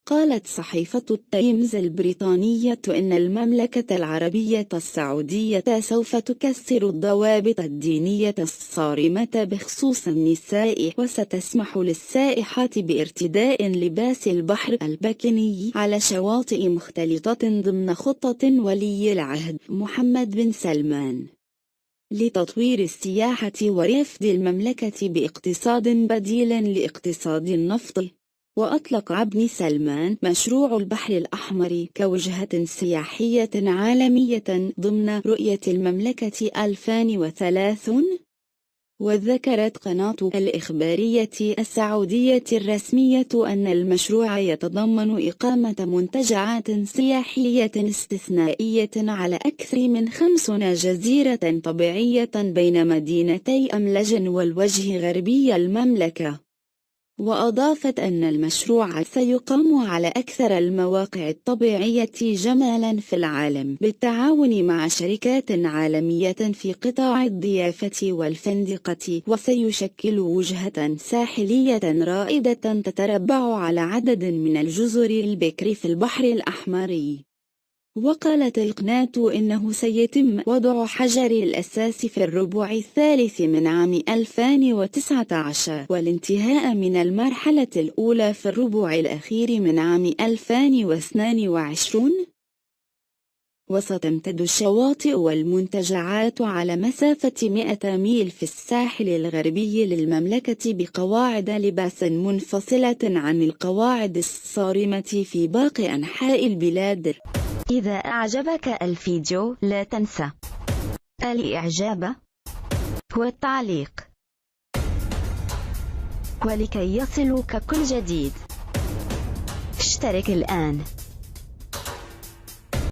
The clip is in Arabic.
قالت صحيفة التايمز البريطانية إن المملكة العربية السعودية سوف تكسر الضوابط الدينية الصارمة بخصوص النساء، وستسمح للسائحات بارتداء لباس البحر البكيني على شواطئ مختلطة ضمن خطة ولي العهد محمد بن سلمان لتطوير السياحة ورفد المملكة باقتصاد بديل لاقتصاد النفط. وأطلق ابن سلمان مشروع البحر الأحمر كوجهة سياحية عالمية ضمن رؤية المملكة 2030. وذكرت قناة الإخبارية السعودية الرسمية أن المشروع يتضمن إقامة منتجعات سياحية استثنائية على أكثر من 50 جزيرة طبيعية بين مدينتي أملج والوجه غربي المملكة. وأضافت أن المشروع سيقام على أكثر المواقع الطبيعية جمالاً في العالم بالتعاون مع شركات عالمية في قطاع الضيافة والفندقة، وسيشكل وجهة ساحلية رائدة تتربع على عدد من الجزر البكر في البحر الأحمر. وقالت القناة إنه سيتم وضع حجر الأساس في الربع الثالث من عام 2019 والانتهاء من المرحلة الأولى في الربع الأخير من عام 2022. وستمتد الشواطئ والمنتجعات على مسافة 100 ميل في الساحل الغربي للمملكة بقواعد لباس منفصلة عن القواعد الصارمة في باقي أنحاء البلاد. إذا أعجبك الفيديو لا تنسى الإعجاب والتعليق، ولكي يصلك كل جديد اشترك الآن.